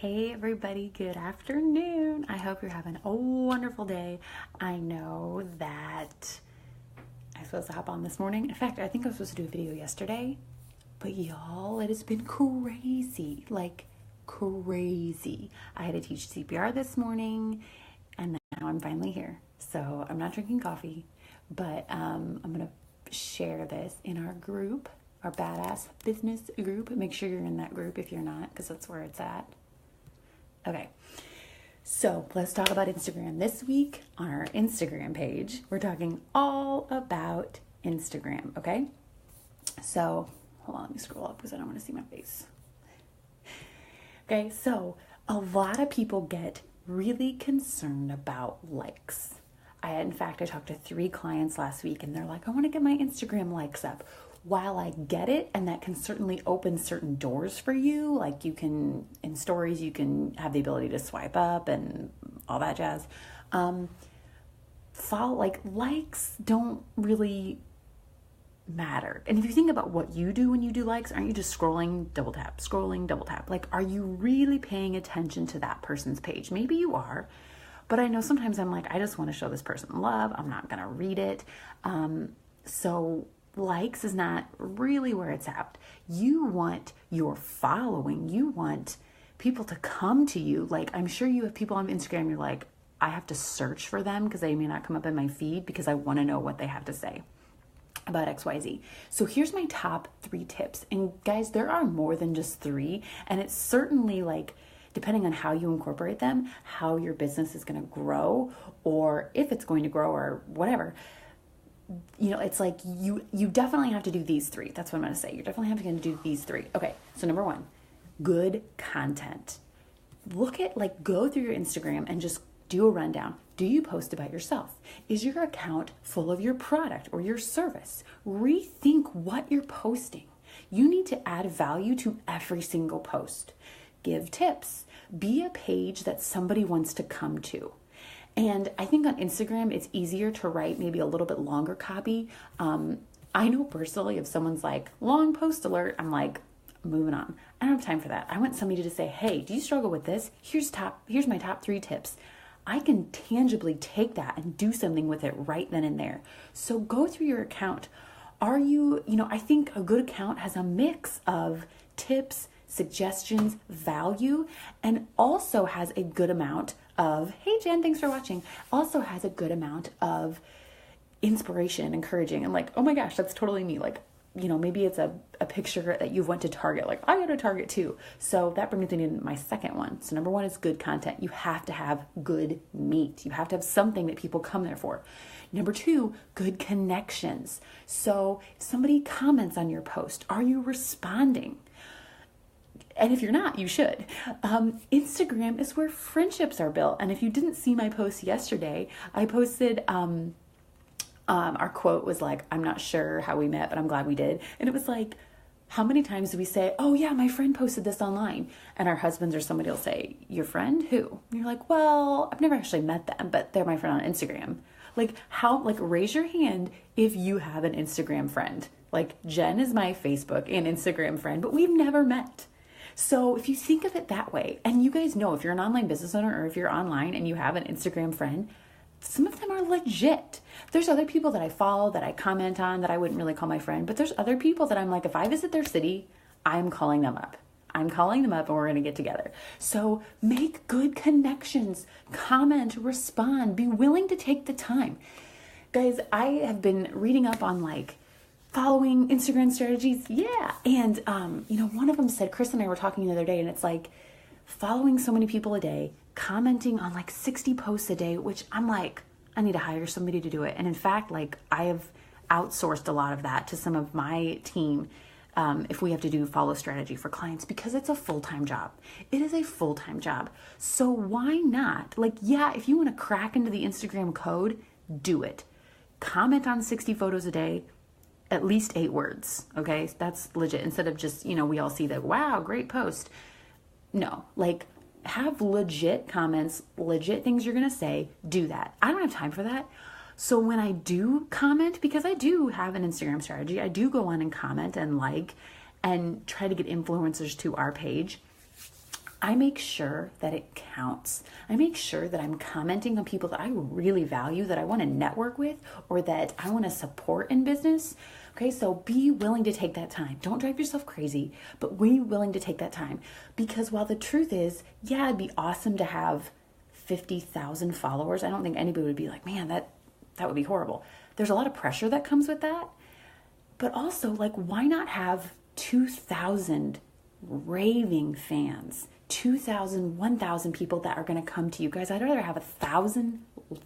Hey everybody, good afternoon. I hope you're having a wonderful day. I know that I was supposed to hop on this morning. In fact, I think I was supposed to do a video yesterday, but y'all, it has been crazy, like crazy. I had to teach CPR this morning and now I'm finally here. So I'm not drinking coffee, but I'm going to share this in our group, our badass business group. Make sure you're in that group if you're not, because that's where it's at. Okay, so let's talk about Instagram. This week on our Instagram page, we're talking all about Instagram, okay? So, hold on, let me scroll up because I don't want to see my face. Okay, so a lot of people get really concerned about likes. I talked to 3 clients last week and they're like, I want to get my Instagram likes up. While I get it, and that can certainly open certain doors for you, like you can, in stories, you can have the ability to swipe up and all that jazz. Likes don't really matter. And if you think about what you do when you do likes, aren't you just scrolling, double tap? Like, are you really paying attention to that person's page? Maybe you are, but I know sometimes I'm like, I just want to show this person love. I'm not going to read it. So likes is not really where it's at. You want your following. You want people to come to you. Like, I'm sure you have people on Instagram, you're like, I have to search for them because they may not come up in my feed because I want to know what they have to say about XYZ. So here's my top 3 tips. And guys, there are more than just 3. And it's certainly like, depending on how you incorporate them, how your business is going to grow, or if it's going to grow or whatever. You know, it's like you definitely have to do these 3. That's what I'm going to say. You're definitely having to do these 3. Okay, so number 1, good content. Go through your Instagram and just do a rundown. Do you post about yourself? Is your account full of your product or your service? Rethink what you're posting. You need to add value to every single post. Give tips. Be a page that somebody wants to come to. And I think on Instagram, it's easier to write maybe a little bit longer copy. I know personally, if someone's like, long post alert, I'm like, moving on. I don't have time for that. I want somebody to say, hey, do you struggle with this? Here's my top 3 tips. I can tangibly take that and do something with it right then and there. So go through your account. I think a good account has a mix of tips, suggestions, value, and also has a good amount of, hey Jen, thanks for watching, also has a good amount of inspiration, encouraging, and like, oh my gosh, that's totally me. Like, maybe it's a picture that you've went to Target, like I go to Target too. So that brings me to my second one. So number 1 is good content. You have to have good meat. You have to have something that people come there for. Number 2, good connections. So if somebody comments on your post, are you responding? And if you're not, you should. Instagram is where friendships are built. And if you didn't see my post yesterday, I posted, our quote was like, I'm not sure how we met, but I'm glad we did. And it was like, how many times do we say, oh yeah, my friend posted this online? And our husbands or somebody will say, your friend? Who? And you're like, well, I've never actually met them, but they're my friend on Instagram. Raise your hand if you have an Instagram friend. Like, Jen is my Facebook and Instagram friend, but we've never met. So if you think of it that way, and you guys know if you're an online business owner or if you're online and you have an Instagram friend, some of them are legit. There's other people that I follow, that I comment on, that I wouldn't really call my friend, but there's other people that I'm like, if I visit their city, I'm calling them up and we're going to get together. So make good connections, comment, respond, be willing to take the time. Guys, I have been reading up on following Instagram strategies. Yeah. And, one of them said, Chris and I were talking the other day, and it's like following so many people a day, commenting on 60 posts a day, which I'm like, I need to hire somebody to do it. And in fact, I have outsourced a lot of that to some of my team. If we have to do follow strategy for clients, because it's a full-time job. It is a full-time job. So why not? If you want to crack into the Instagram code, do it. Comment on 60 photos a day, at least 8 words. Okay. That's legit. Instead of just, we all see that, wow, great post. No, have legit comments, legit things you're going to say, do that. I don't have time for that. So when I do comment, because I do have an Instagram strategy, I do go on and comment and and try to get influencers to our page. I make sure that it counts. I make sure that I'm commenting on people that I really value, that I want to network with, or that I want to support in business. Okay, so be willing to take that time. Don't drive yourself crazy, but be willing to take that time. Because while the truth is, yeah, it'd be awesome to have 50,000 followers. I don't think anybody would be like, man, that would be horrible. There's a lot of pressure that comes with that. But also, like, why not have 2,000 raving fans? 2,000, 1,000 people that are going to come to you guys. I'd rather have 1,000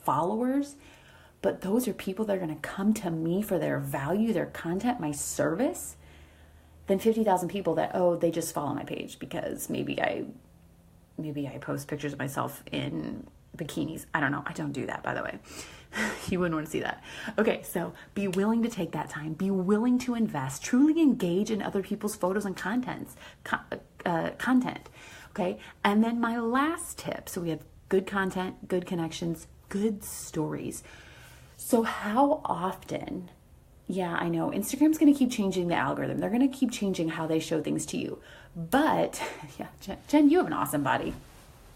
followers, but those are people that are going to come to me for their value, their content, my service, than 50,000 people that, oh, they just follow my page because maybe I post pictures of myself in bikinis. I don't know. I don't do that, by the way. You wouldn't want to see that. Okay, so be willing to take that time. Be willing to invest. Truly engage in other people's photos and content. Okay, and then my last tip. So we have good content, good connections, good stories. So how often? Yeah, I know Instagram's going to keep changing the algorithm. They're going to keep changing how they show things to you. But yeah, Jen, you have an awesome body.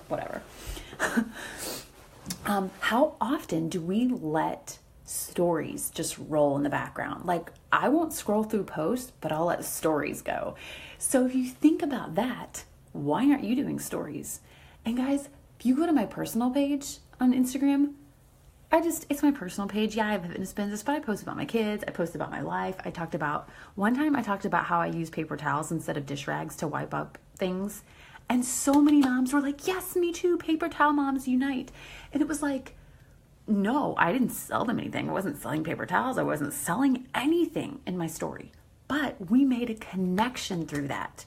Whatever. How often do we let stories just roll in the background? Like, I won't scroll through posts, but I'll let stories go. So if you think about that, why aren't you doing stories? And guys, if you go to my personal page on Instagram, it's my personal page. Yeah, I have a fitness business, but I post about my kids. I post about my life. One time I talked about how I use paper towels instead of dish rags to wipe up things. And so many moms were like, yes, me too. Paper towel moms unite. And it was like, no, I didn't sell them anything. I wasn't selling paper towels. I wasn't selling anything in my story. But we made a connection through that.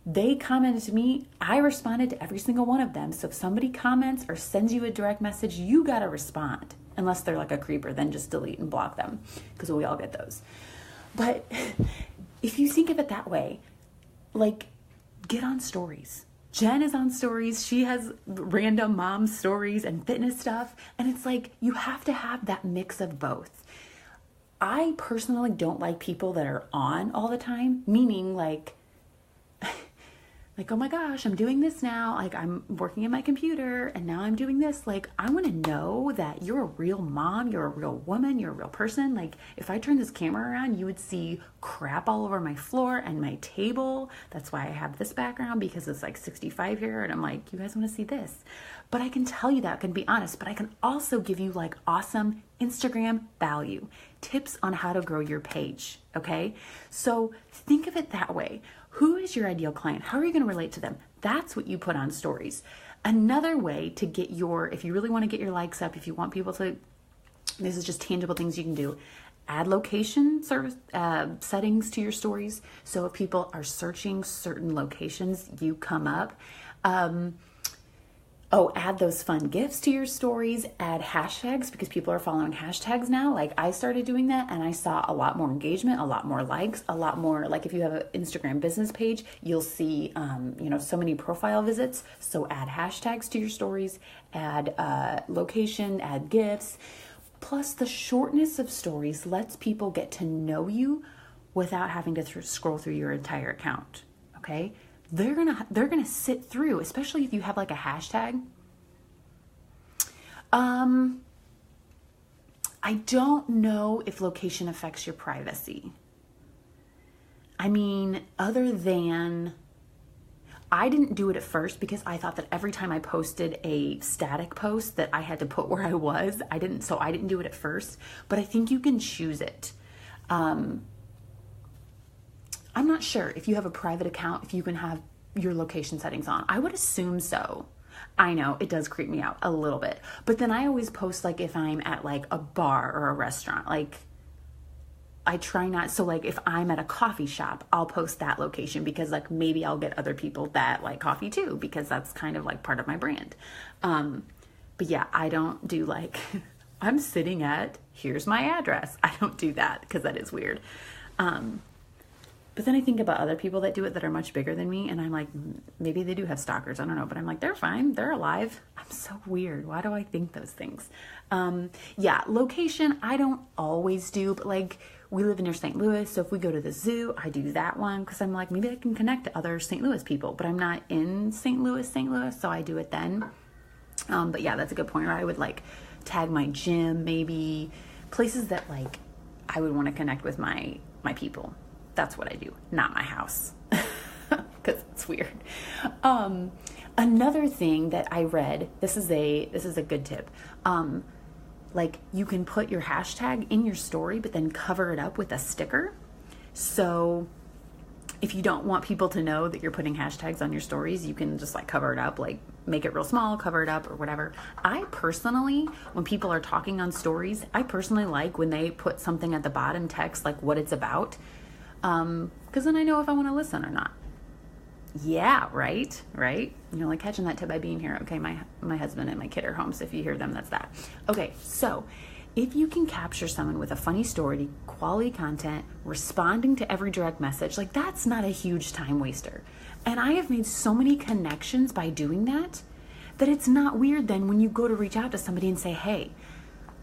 They commented to me. I responded to every single one of them. So if somebody comments or sends you a direct message, you got to respond. Unless they're like a creeper, then just delete and block them, because we all get those. But if you think of it that way, like, get on stories. Jen is on stories. She has random mom stories and fitness stuff. And it's like, you have to have that mix of both. I personally don't like people that are on all the time, meaning like, oh my gosh, I'm doing this now. Like, I'm working in my computer and now I'm doing this. Like, I want to know that you're a real mom, you're a real woman, you're a real person. Like, if I turn this camera around, you would see crap all over my floor and my table. That's why I have this background, because it's like 65 here. And I'm like, you guys want to see this? But I can tell you that, I can be honest, but I can also give you like awesome Instagram value, tips on how to grow your page. Okay. So think of it that way. Who is your ideal client? How are you going to relate to them? That's what you put on stories. Another way to get if you really want to get your likes up, if you want people to, this is just tangible things you can do. Add location service settings to your stories. So if people are searching certain locations, you come up. Add those fun GIFs to your stories. Add hashtags, because people are following hashtags now. Like, I started doing that and I saw a lot more engagement, a lot more likes, a lot more, like if you have an Instagram business page, you'll see, so many profile visits. So add hashtags to your stories, add location, add GIFs. Plus, the shortness of stories lets people get to know you without having to scroll through your entire account. Okay. They're gonna sit through, especially if you have like a hashtag. I don't know if location affects your privacy. I mean, other than, I didn't do it at first because I thought that every time I posted a static post that I had to put where I was. I didn't do it at first, but I think you can choose it. I'm not sure if you have a private account, if you can have your location settings on. I would assume so. I know it does creep me out a little bit, but then I always post like if I'm at like a bar or a restaurant, like I try not, so like if I'm at a coffee shop, I'll post that location because like maybe I'll get other people that like coffee too, because that's kind of like part of my brand. But yeah, I don't do like, I'm sitting at, here's my address. I don't do that because that is weird. But then I think about other people that do it that are much bigger than me, and I'm like, maybe they do have stalkers. I don't know, but I'm like, they're fine. They're alive. I'm so weird. Why do I think those things? Yeah, location, I don't always do, but like we live near St. Louis, so if we go to the zoo, I do that one because I'm like, maybe I can connect to other St. Louis people, but I'm not in St. Louis, so I do it then. But yeah, that's a good point. Or I would like tag my gym, maybe places that like I would want to connect with my people. That's what I do, not my house, because it's weird. Another thing that I read, this is a good tip. Like you can put your hashtag in your story, but then cover it up with a sticker. So if you don't want people to know that you're putting hashtags on your stories, you can just like cover it up, like make it real small, cover it up or whatever. I personally, when people are talking on stories, I personally like when they put something at the bottom text, like what it's about. Because then I know if I want to listen or not. Yeah, right. You're like catching that tip by being here. Okay, my husband and my kid are home, so if you hear them, that's that. Okay, so if you can capture someone with a funny story, quality content, responding to every direct message, like that's not a huge time waster. And I have made so many connections by doing that it's not weird then when you go to reach out to somebody and say, hey,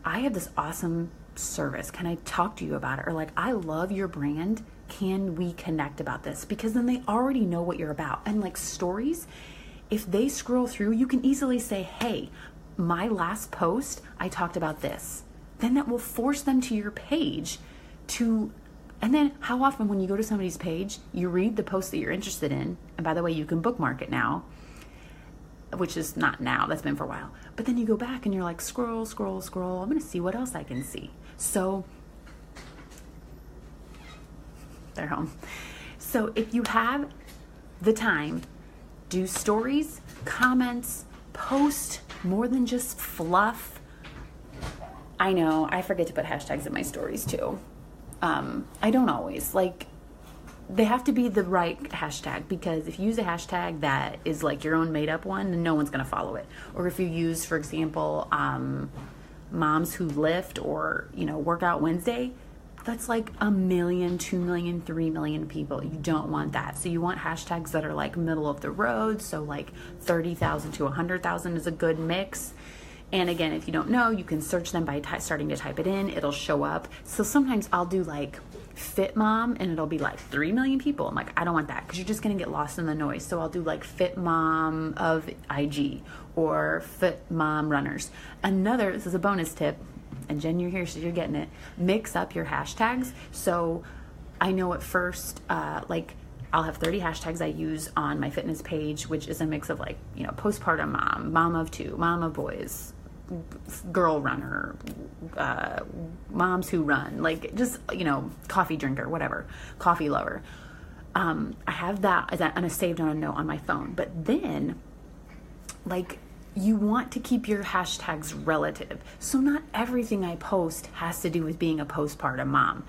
I have this awesome service. Can I talk to you about it? Or like, I love your brand. Can we connect about this? Because then they already know what you're about. And like stories, if they scroll through, you can easily say, hey, my last post, I talked about this. Then that will force them to your page and then how often when you go to somebody's page, you read the post that you're interested in. And by the way, you can bookmark it now, which is not now, that's been for a while. But then you go back and you're like, scroll. I'm going to see what else I can see. So they're home. So if you have the time, do stories, comments, post more than just fluff. I know, I forget to put hashtags in my stories too. I don't always. Like, they have to be the right hashtag, because if you use a hashtag that is like your own made up one, then no one's going to follow it. Or if you use, for example, Moms Who Lift or, Workout Wednesday, that's like 1 million, 2 million, 3 million people. You don't want that. So you want hashtags that are like middle of the road. So like 30,000 to 100,000 is a good mix. And again, if you don't know, you can search them by starting to type it in. It'll show up. So sometimes I'll do like Fit Mom and it'll be like 3 million people. I'm like, I don't want that because you're just going to get lost in the noise. So I'll do like Fit Mom of IG or Fit Mom Runners. This is a bonus tip. And Jen, you're here, so you're getting it. Mix up your hashtags. So I know at first, I'll have 30 hashtags I use on my fitness page, which is a mix of like, postpartum mom, mom of two, mom of boys, girl runner, moms who run, like just, coffee drinker, whatever, coffee lover. I have that and it's saved on a note on my phone. But then, you want to keep your hashtags relative. So not everything I post has to do with being a postpartum mom.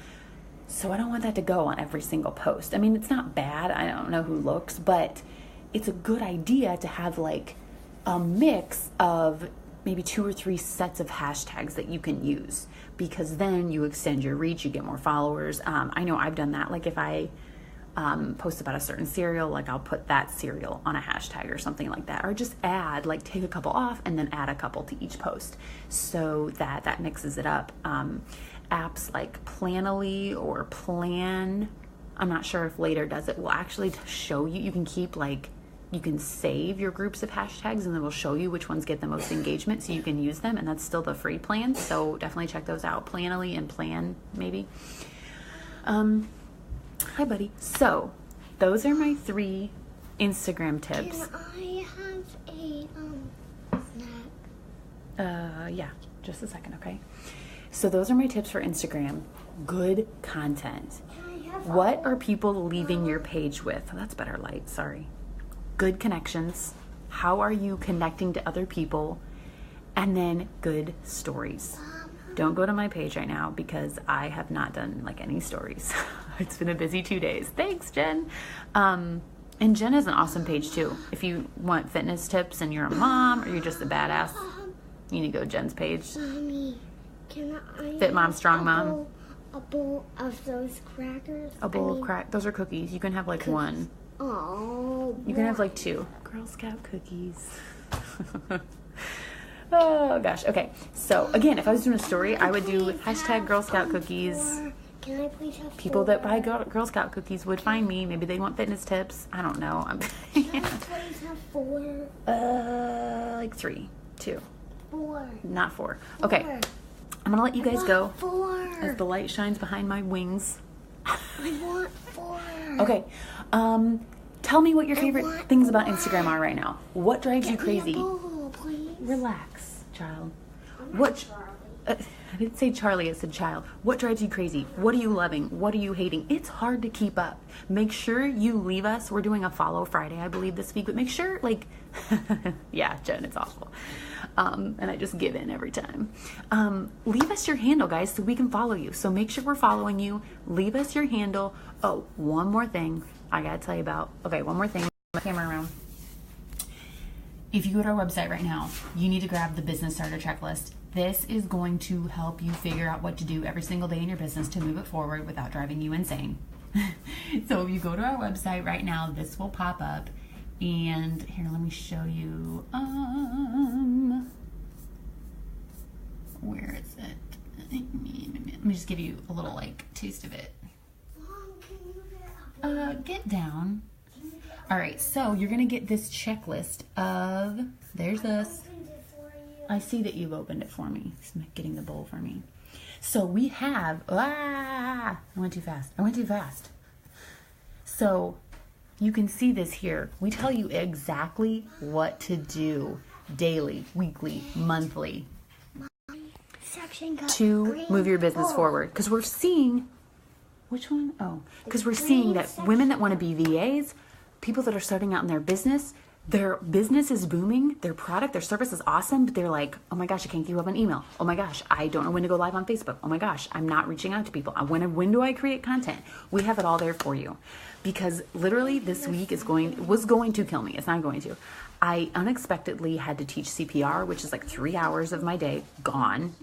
So I don't want that to go on every single post. I mean, it's not bad. I don't know who looks, but it's a good idea to have like a mix of maybe 2 or 3 sets of hashtags that you can use, because then you extend your reach, you get more followers. I know I've done that. Like if I post about a certain cereal, like I'll put that cereal on a hashtag or something like that, or just take a couple off and then add a couple to each post, so that mixes it up. Apps like Planoly or Plan, I'm not sure if Later does it, will actually show you. You can keep you can save your groups of hashtags and then we'll show you which ones get the most engagement, so you can use them, and that's still the free plan. So definitely check those out, Planoly and Plan maybe. Hi, buddy. So, those are my 3 Instagram tips. Can I have a snack? Yeah, just a second, okay? So those are my tips for Instagram. Good content. What are people leaving your page with? Oh, that's better light, sorry. Good connections. How are you connecting to other people? And then good stories. Don't go to my page right now because I have not done any stories. It's been a busy 2 days. Thanks, Jen. And Jen has an awesome page too. If you want fitness tips and you're a mom or you're just a badass, you need to go to Jen's page. Mommy, can I Fit Mom, Strong Mom. a bowl of those crackers. A bowl of crack. Those are cookies. You can have like one. Oh. You can have like 2 Girl Scout cookies. Oh gosh. Okay. So again, if I was doing a story, I would do hashtag Girl Scout cookies. 4? Can I please have 4? People that buy Girl Scout cookies would find me. Maybe they want fitness tips. I don't know. Can I please have 4? Like 3, 2, 4. not 4. Okay. I'm gonna let you guys go 4. as the light shines behind my wings. I want 4. Okay. Tell me what your favorite things about Instagram are right now. What drives you crazy? Bowl, please. Relax, child. What? I didn't say Charlie, I said child. What drives you crazy? What are you loving? What are you hating? It's hard to keep up. Make sure you leave us. We're doing a follow Friday, I believe, this week. But make sure, like, yeah, Jen, it's awful. And I just give in every time. Leave us your handle, guys, so we can follow you. So make sure we're following you. Leave us your handle. Oh, one more thing I got to tell you about. Okay, one more thing. My camera around. If you go to our website right now, you need to grab the business starter checklist. This is going to help you figure out what to do every single day in your business to move it forward without driving you insane. So if you go to our website right now, this will pop up. And here, let me show you. Where is it? Let me just give you a little like taste of it. Get down. All right, so you're gonna get this checklist of, there's this. I see that you've opened it for me. It's getting the bowl for me. So we have, I went too fast. So you can see this here. We tell you exactly what to do daily, weekly, monthly to move your business forward. Because we're seeing, which one? Oh, because we're seeing that women that want to be VAs, people that are starting out in their business is booming, their product, their service is awesome, but they're like, oh my gosh, I can't keep up on email. Oh my gosh, I don't know when to go live on Facebook. Oh my gosh, I'm not reaching out to people. When do I create content? We have it all there for you. Because literally this week was going to kill me. It's not going to. I unexpectedly had to teach CPR, which is like 3 hours of my day gone.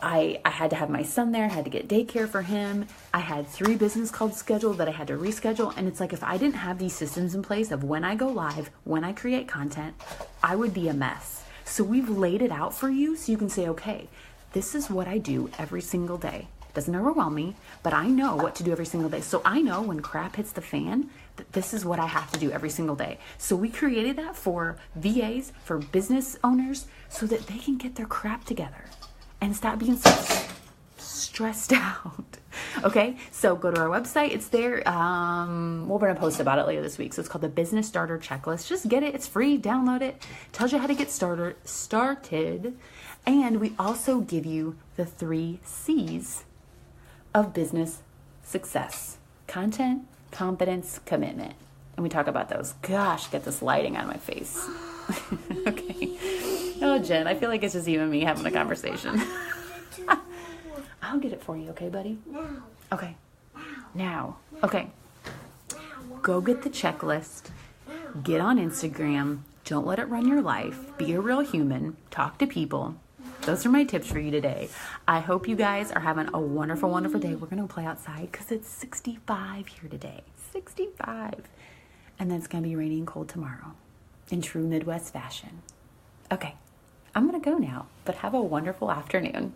I had to have my son there, had to get daycare for him. I had 3 business calls scheduled that I had to reschedule. And it's like, if I didn't have these systems in place of when I go live, when I create content, I would be a mess. So we've laid it out for you so you can say, okay, this is what I do every single day. It doesn't overwhelm me, but I know what to do every single day. So I know when crap hits the fan, that this is what I have to do every single day. So we created that for VAs, for business owners, so that they can get their crap together and stop being so stressed out. Okay, so go to our website. It's there. We're going to post about it later this week. So it's called the Business Starter Checklist. Just get it. It's free. Download it. Tells you how to get started. And we also give you the 3 C's of business success: content, confidence, commitment. And we talk about those. Gosh, get this lighting on my face. Okay. Oh, Jen, I feel like it's just you and me having a conversation. I'll get it for you, okay, buddy? Now. Okay. Now. Okay. Go get the checklist. Get on Instagram. Don't let it run your life. Be a real human. Talk to people. Those are my tips for you today. I hope you guys are having a wonderful, wonderful day. We're going to play outside because it's 65 here today. 65. And then it's going to be rainy and cold tomorrow in true Midwest fashion. Okay. I'm going to go now, but have a wonderful afternoon.